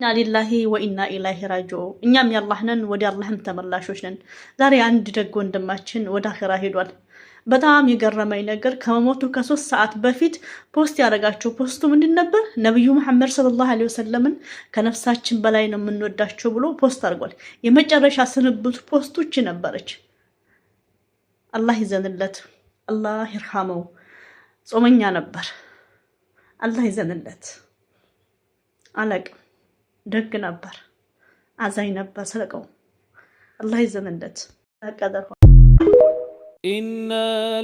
ኢና ሊላሂ ወኢና ኢላይሂ ራጂዑን። እኛም የአላህ ነን፣ ወደ አላህም ተመላሾች ነን። ዛሬ አንድ ደግ ወንድማችን ወደ አኺራ ሄዷል። በጣም የገረመኝ ነገር ከመሞቱ ከ3 ሰዓት በፊት ፖስት ያደረጋቸው ፖስቱ ምንድን ነበር? ነቢዩ መሐመድ ሰለላሁ ዐለይሂ ወሰለምን ከነፍሳችን በላይ ነው የምንወዳቸው ብሎ ፖስት አድርጓል። የመጨረሻ ስንብቱ ፖስቶች ነበረች። አላህ ይዘንለት፣ አላህ ይርሐመው። ጾመኛ ነበር። አላህ ይዘንለት። አለቅም ደግ ነበር፣ አዛኝ ነበር። ሰለቀው አላህ ይዘንለት። ቀደር ኢና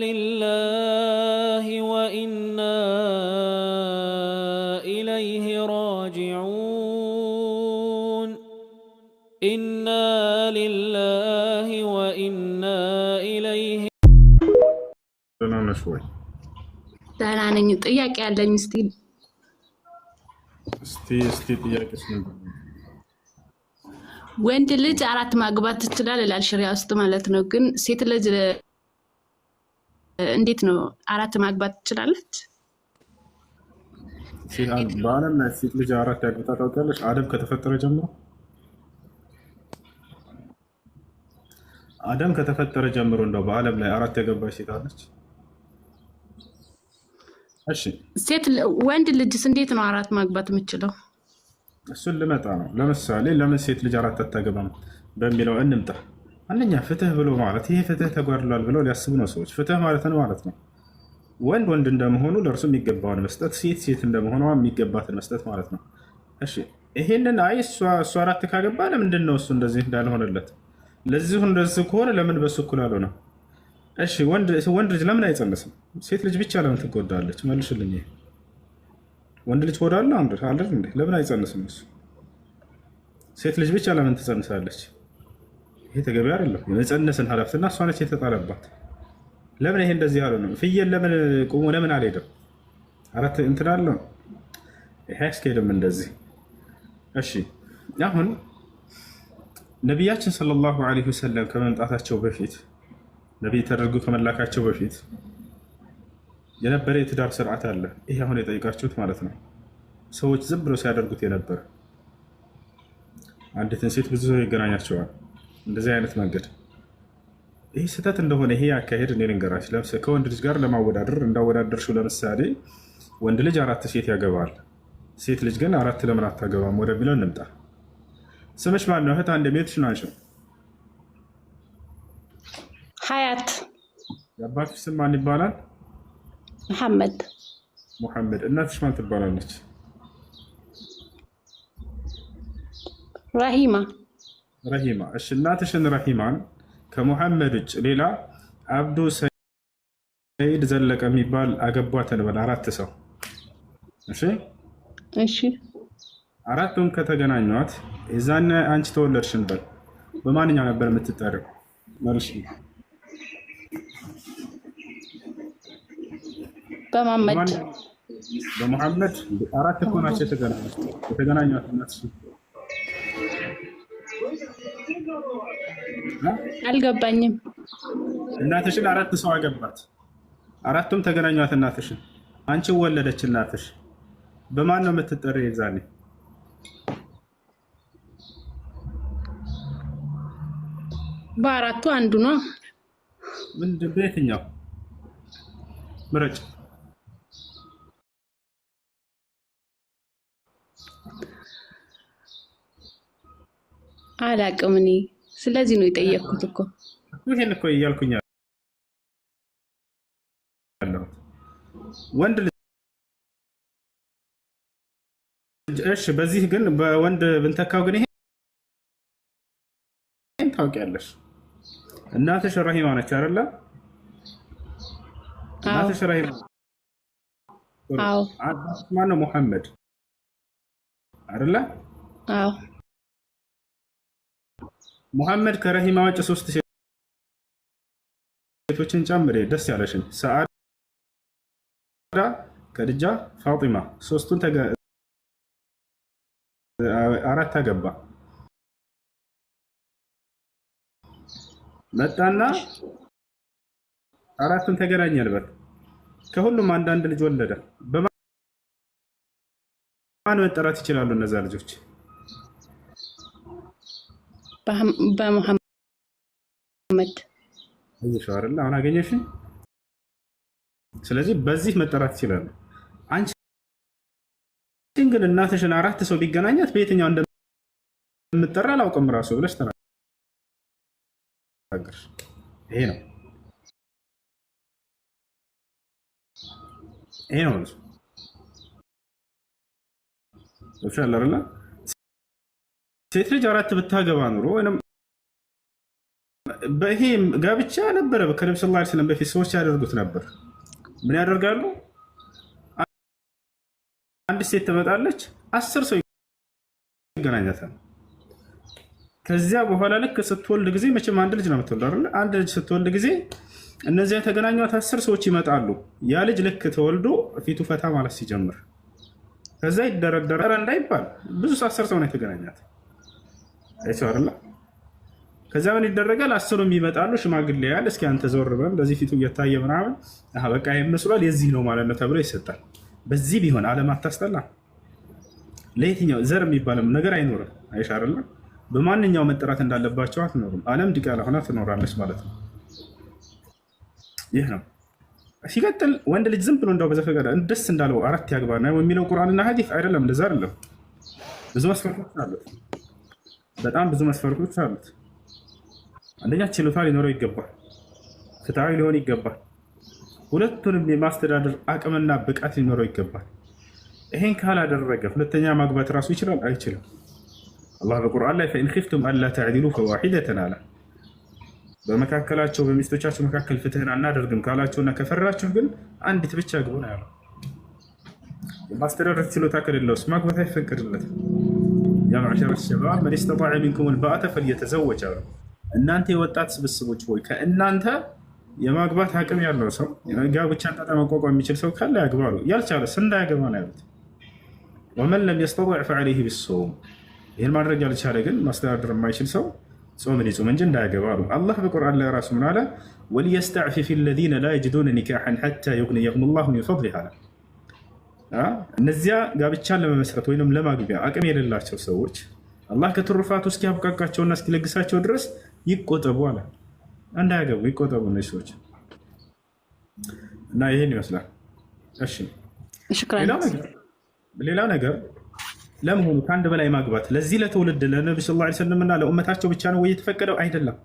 ሊላሂ ወኢና ኢለይሂ ራጂዑን። ኢና ሊላሂ ወኢና ኢለይሂ። ደህና ነሽ ወይ? ደህና ነኝ። ጥያቄ ያለኝ እስቲ ጥያቄሽ ነበር። ወንድ ልጅ 4 ማግባት ይችላል ይላል ሸሪዓ ውስጥ ማለት ነው። ግን ሴት ልጅ እንዴት ነው 4 ማግባት ትችላለች? በዓለም ላይ ሴት ልጅ 4 ያግብታ ታውቂያለሽ? አደም ከተፈጠረ ጀምሮ እንደው በዓለም ላይ 4 ያገባች ሴት አለች? እሺ ወንድ ልጅስ እንዴት ነው 4 ማግባት የምችለው? እሱን ልመጣ ነው። ለምሳሌ ለምን ሴት ልጅ 4 አታገባም በሚለው እንምጣ። አንደኛ ፍትህ ብሎ ማለት ይሄ ፍትህ ተጓድሏል ብለው ሊያስቡ ነው ሰዎች። ፍትህ ማለት ነው ወንድ እንደመሆኑ ለእርሱ የሚገባውን መስጠት፣ ሴት እንደመሆኗ የሚገባትን መስጠት ማለት ነው። እሺ ይሄንን እሷ 4 ካገባ ለምንድን ነው እሱ እንደዚህ እንዳልሆነለት? ለዚሁ እንደዚህ ከሆነ ለምን በሱ እኩል አልሆነም? እሺ ወንድ ልጅ ለምን አይጸንስም? ሴት ልጅ ብቻ ለምን ትጎዳለች? መልሽልኝ። ወንድ ልጅ ወዳለ አይደል እንዴ? ለምን አይጸንስም እሱ? ሴት ልጅ ብቻ ለምን ትጸንሳለች? ይሄ ተገቢ አይደለም። የመጸነስን ኃላፊነትና እሷ ነች የተጣለባት። ለምን ይሄ እንደዚህ አልሆነም? ፍየል ለምን ቆሞ ለምን አልሄደም? 4 እንትን አለው። ይሄ አያስኬድም እንደዚህ። እሺ አሁን ነቢያችን ሰለላሁ ዐለይሂ ወሰለም ከመምጣታቸው በፊት ነቢይ ተደርጎ ከመላካቸው በፊት የነበረ የትዳር ስርዓት አለ። ይሄ አሁን የጠይቃችሁት ማለት ነው። ሰዎች ዝም ብለው ሲያደርጉት የነበረ አንዲትን ሴት ብዙ ሰው ይገናኛቸዋል እንደዚህ አይነት መንገድ። ይህ ስህተት እንደሆነ ይሄ አካሄድ እኔ ልንገራችሁ። ለምሳሌ ከወንድ ልጅ ጋር ለማወዳደር እንዳወዳደርሽው፣ ለምሳሌ ወንድ ልጅ 4 ሴት ያገባል፣ ሴት ልጅ ግን 4 ለምን አታገባም ወደሚለው እንምጣ። ስምሽ ማን ነው እህት? አንድ ሜትሽ ናቸው። ሀያት። የአባትሽ ስም ማን ይባላል? ሙሐመድ። እናትሽ ማን ትባላለች? ረሂማ። እሺ እናትሽን ረሂማን ከሙሐመድ ውጭ ሌላ አብዱ ሰይድ ዘለቀ የሚባል አገቧት እንበል 4 ሰው። እሺ 4ቱም ከተገናኟት የዛኔ አንቺ ተወለድሽ እንበል። በማንኛው ነበር የምትጠሪው? መልሽ። በሙሐመድ 4 እኮ ናቸው የተገናኟት እናትሽ። አልገባኝም። እናትሽን 4 ሰው አገባት፣ 4ቱም ተገናኟት እናትሽን። አንቺ ወለደች እናትሽ። በማን ነው የምትጠሪው የዛኔ? በ4ቱ አንዱ ነው። ምንድን በየትኛው ምረጭ? አላቅም እኔ። ስለዚህ ነው የጠየቅኩት እኮ። ይሄን እኮ እያልኩኝ ያለሁት ወንድ ልጅ። እሺ በዚህ ግን በወንድ ብንተካው ግን ይሄን ታውቂያለሽ። እናትሽ ረሂማ ነች አይደለ? እናትሽ ረሂማ። አዎ። ማን ነው? ሙሐመድ አይደለ? አዎ። ሙሐመድ ከረሂማ ውጭ 3 ሴቶችን ጨምሬ ደስ ያለሽን ሰዓዳ፣ ከድጃ፣ ፋጢማ 3ቱን 4 አገባ። መጣና 4ቱን ተገናኘልበት። ከሁሉም አንዳንድ ልጅ ወለደ። በማን መጠራት ይችላሉ እነዛ ልጆች? በሙሐመድ አይሽ አይደል? አሁን አገኘሽ። ስለዚህ በዚህ መጠራት ይችላል። አንቺ ግን እናትሽን 4 ሰው ቢገናኛት በየትኛው እንደምትጠራ አላውቅም ራሱ ብለሽ ተናገርሽ። ይሄ ነው መልሱ። ወሻላ አይደል? ሴት ልጅ 4 ብታገባ ኑሮ ወይንም በይሄ ጋብቻ ነበረ ከነብዩ ሰለላሁ ዐለይሂ ወሰለም በፊት ሰዎች ያደርጉት ነበር። ምን ያደርጋሉ? አንድ ሴት ትመጣለች፣ 10 ሰው ይገናኛታል። ከዚያ በኋላ ልክ ስትወልድ ጊዜ መቼም አንድ ልጅ ነው የምትወልድ አይደል? አንድ ልጅ ስትወልድ ጊዜ እነዚያ የተገናኟት 10 ሰዎች ይመጣሉ። ያ ልጅ ልክ ተወልዶ ፊቱ ፈታ ማለት ሲጀምር ከዛ ይደረደራል እንዳይባል ብዙ 10 ሰው ነው የተገናኛት አይቻልም። ከዛ ምን ይደረጋል? 10ም ይመጣሉ። ሽማግሌ ያለ እስኪ አንተ ዘወር በል እንደዚህ ፊቱ እየታየ ምናምን በቃ ይመስላል የዚህ ነው ማለት ነው ተብሎ ይሰጣል። በዚህ ቢሆን ዓለም አታስጠላ። ለየትኛው ዘር የሚባልም ነገር አይኖርም። አይሻርላ በማንኛው መጠራት እንዳለባቸው አትኖርም። ዓለም ዲቃላ ሆና ትኖራለች ማለት ነው። ይህ ነው። ሲቀጥል ወንድ ልጅ ዝም ብሎ እንደው በዘፈቀደ ደስ እንዳለው 4 ያግባ ነው የሚለው ቁርአንና ሐዲስ አይደለም። እንደዛ አይደለም። ብዙ መስፈርቶች አሉት። በጣም ብዙ መስፈርቶች አሉት። አንደኛ ችሎታ ሊኖረው ይገባል። ፍትሃዊ ሊሆን ይገባል። ሁለቱንም የማስተዳደር አቅምና ብቃት ሊኖረው ይገባል። ይሄን ካላደረገ ሁለተኛ ማግባት ራሱ ይችላል? አይችልም። አላህ በቁርአን ላይ ፈኢን ኺፍቱም አላ ተዕዲሉ ፈዋሒደተን አለ። በመካከላቸው በሚስቶቻቸው መካከል ፍትህን አናደርግም ካላችሁና ከፈራችሁ ግን አንዲት ብቻ ግቡ ነው ያለው። የማስተዳደር ችሎታ ከሌለውስ ማግባት አይፈቀድለትም። ያ መዕሸረ ሸባብ መን ስተጣዐ ሚንኩም አልባአተ ፈልየተዘወጅ አሉ። እናንተ የወጣት ስብስቦች ሆይ ከእናንተ የማግባት አቅም ያለው ሰው ጋብቻን ጣጣ መቋቋም የሚችል ሰው ካለ ያግባሉ። ያልቻለስ እንዳያገባ ነው ያሉት። ወመን ለም የስተጣዕ ፈዐለይሂ ቢሶም፣ ይህን ማድረግ ያልቻለ ግን ማስተዳደር የማይችል ሰው ጾምን ይጹም እንጂ እንዳያገባ አሉ። አላህ በቁርአን ላይ ራሱ ምን አለ? ወሊየስተዕፊፍ አለዚነ ላ የጅዱነ ኒካሐን ሐታ ዩግኒየሁም ላሁ ሚን ፈድሊህ አለ። እነዚያ ጋብቻን ለመመስረት ወይም ለማግቢያ አቅም የሌላቸው ሰዎች አላህ ከትሩፋቱ እስኪያብቃቃቸውና እስኪለግሳቸው ድረስ ይቆጠቡ አለ። እንዳያገቡ ይቆጠቡ እነዚህ ሰዎች እና ይህን ይመስላል። እሺ ሌላ ነገር ለመሆኑ ከአንድ በላይ ማግባት ለዚህ ለትውልድ ለነቢ ስ ላ ሰለም እና ለኡመታቸው ብቻ ነው ወይ የተፈቀደው? አይደለም።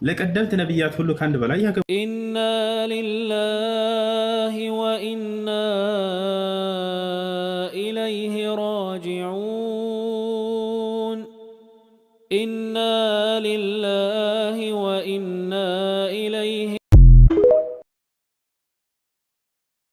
ለቀደምት ነቢያት ሁሉ ከአንድ በላይ ያገቡ። ኢና ሊላሂ ወኢና ኢለይሂ ራጂዑን ኢና ሊላሂ ወኢና